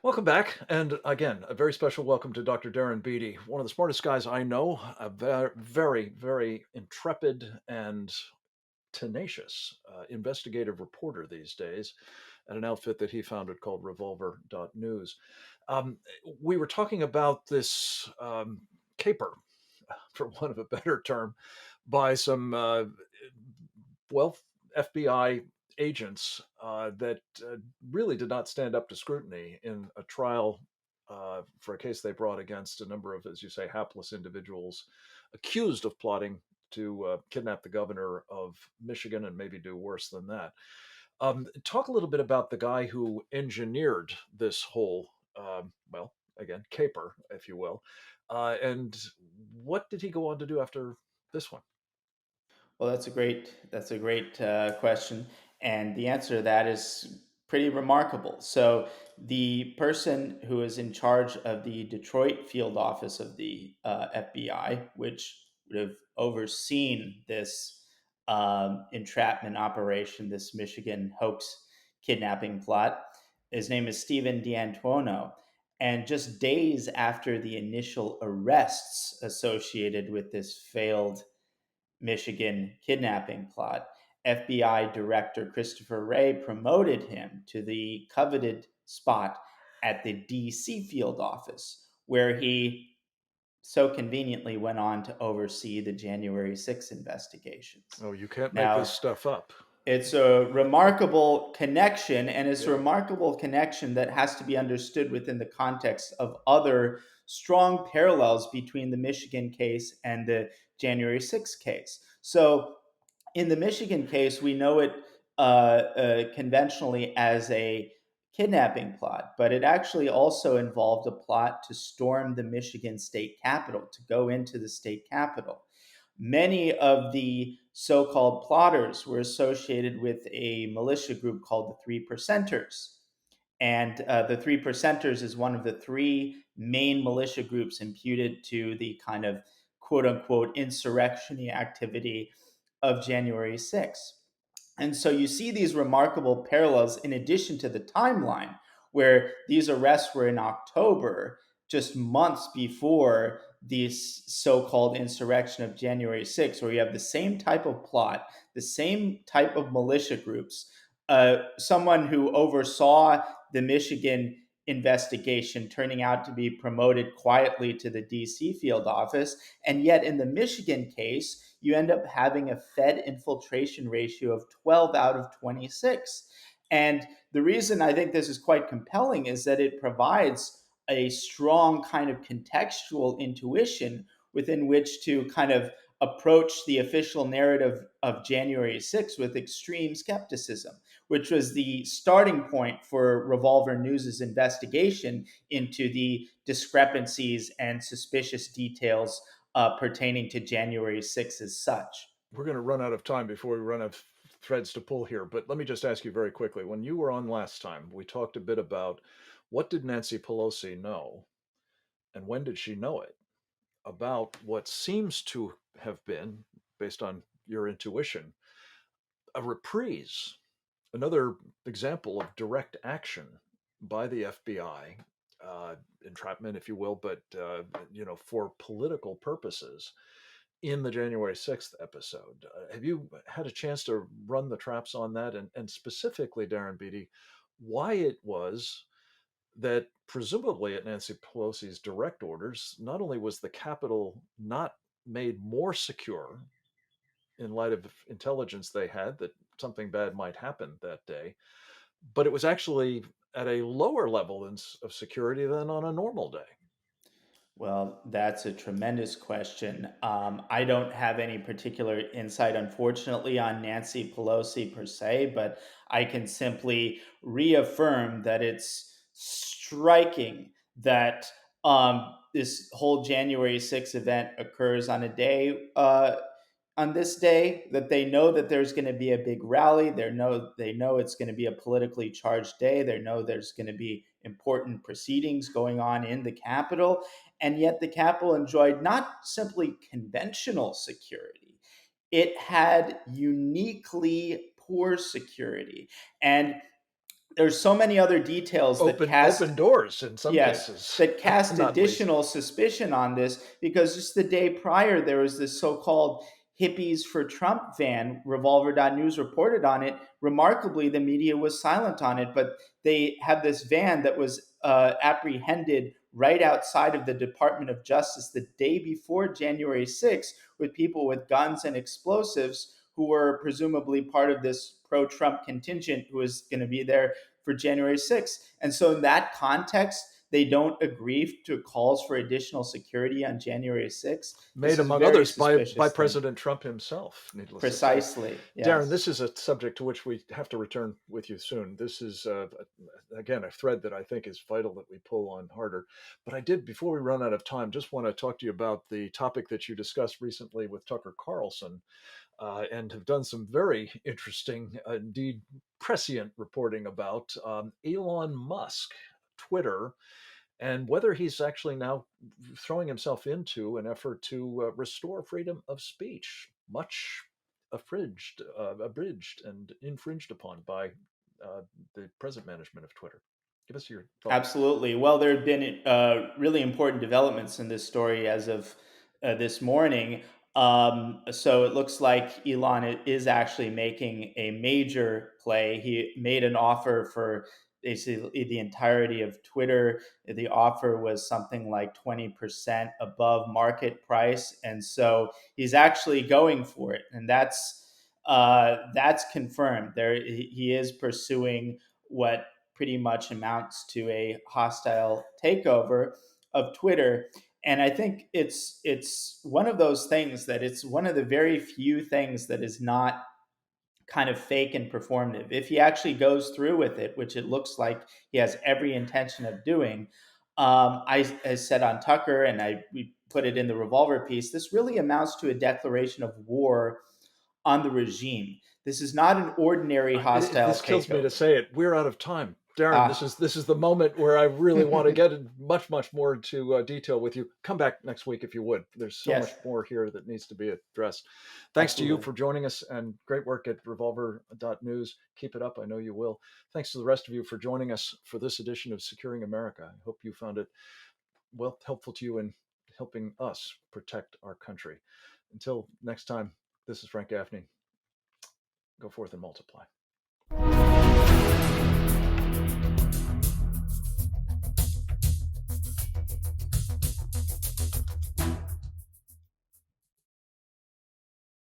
Welcome back. And again, a very special welcome to Dr. Darren Beatty, one of the smartest guys I know, a very, very intrepid and tenacious investigative reporter these days at an outfit that he founded called Revolver.News. Um, we were talking about this caper, for want of a better term, by some, well, FBI agents that really did not stand up to scrutiny in a trial for a case they brought against a number of, as you say, hapless individuals accused of plotting to kidnap the governor of Michigan and maybe do worse than that. Talk a little bit about the guy who engineered this whole, well, again, caper, if you will. And what did he go on to do after this one? Well, that's a great question, and the answer to that is pretty remarkable. So, the person who is in charge of the Detroit field office of the FBI, which would have overseen this entrapment operation, this Michigan hoax kidnapping plot, his name is Stephen D'Antuono. And just days after the initial arrests associated with this failed Michigan kidnapping plot, FBI Director Christopher Wray promoted him to the coveted spot at the DC field office, where he so conveniently went on to oversee the January 6 investigations. Oh, you can't make this Now, stuff up. it's a remarkable connection, and it's a Yeah. remarkable connection that has to be understood within the context of other strong parallels between the Michigan case and the January 6th case. So, in the Michigan case, we know it conventionally as a kidnapping plot, but it actually also involved a plot to storm the Michigan state capitol, to go into the state capitol. Many of the so called plotters were associated with a militia group called the Three Percenters. And the Three Percenters is one of the three main militia groups imputed to the kind of quote unquote insurrectionary activity of January 6th. And so you see these remarkable parallels in addition to the timeline, where these arrests were in October, just months before this so called insurrection of January 6th, where you have the same type of plot, the same type of militia groups, someone who oversaw the Michigan investigation turning out to be promoted quietly to the DC field office. And yet, in the Michigan case, you end up having a Fed infiltration ratio of 12 out of 26. And the reason I think this is quite compelling is that it provides a strong kind of contextual intuition within which to kind of approach the official narrative of January 6th with extreme skepticism, which was the starting point for Revolver News's investigation into the discrepancies and suspicious details pertaining to January 6th as such. We're going to run out of time before we run out of threads to pull here, but let me just ask you very quickly. When you were on last time, we talked a bit about what did Nancy Pelosi know and when did she know it about what seems to have been, based on your intuition, a reprise, another example of direct action by the FBI, entrapment, if you will, but for political purposes in the January 6th episode. Have you had a chance to run the traps on that? And specifically, Darren Beatty, why it was that presumably at Nancy Pelosi's direct orders, not only was the Capitol not made more secure in light of intelligence they had that something bad might happen that day, but it was actually at a lower level of security than on a normal day. Well, that's a tremendous question. I don't have any particular insight, unfortunately, on Nancy Pelosi per se, but I can simply reaffirm that it's striking that this whole January 6th event occurs on a day on this day that they know that there's going to be a big rally. They know it's going to be a politically charged day. They know there's going to be important proceedings going on in the Capitol, and yet the Capitol enjoyed not simply conventional security; it had uniquely poor security. And there's so many other details that cast Open doors in some Yes, cases, that cast not least. additional suspicion on this because just the day prior, there was this so called Hippies for Trump van. Revolver.news reported on it. Remarkably, the media was silent on it, but they had this van that was apprehended right outside of the Department of Justice the day before January 6th with people with guns and explosives who were presumably part of this pro Trump contingent who was going to be there for January 6th. And so, in that context, they don't agree to calls for additional security on January 6th. This Made, is among very others, by suspicious thing. President Trump himself, needless to say. Precisely. Darren, Yes. this is a subject to which we have to return with you soon. This is, again, a thread that I think is vital that we pull on harder. But I did, before we run out of time, just want to talk to you about the topic that you discussed recently with Tucker Carlson, and have done some very interesting, indeed prescient reporting about Elon Musk, Twitter, and whether he's actually now throwing himself into an effort to restore freedom of speech, much abridged and infringed upon by the present management of Twitter. Give us your thoughts. Absolutely. Well, there have been really important developments in this story as of this morning. So it looks like Elon is actually making a major play. He made an offer for basically the entirety of Twitter. The offer was something like 20% above market price. And so he's actually going for it. And that's confirmed. He is pursuing what pretty much amounts to a hostile takeover of Twitter. And I think it's one of those things that it's one of the very few things that is not kind of fake and performative. If he actually goes through with it, which it looks like he has every intention of doing, I said on Tucker, and we put it in the Revolver piece. This really amounts to a declaration of war on the regime. This is not an ordinary hostile This kills me to takeover. say it. We're out of time. Darren, Ah, this is the moment where I really want to get in much more into detail with you. Come back next week if you would. There's so much yes, more here that needs to be addressed. Thanks to you absolutely. for joining us, and great work at revolver.news. Keep it up. I know you will. Thanks to the rest of you for joining us for this edition of Securing America. I hope you found it well helpful to you in helping us protect our country. Until next time, this is Frank Gaffney. Go forth and multiply.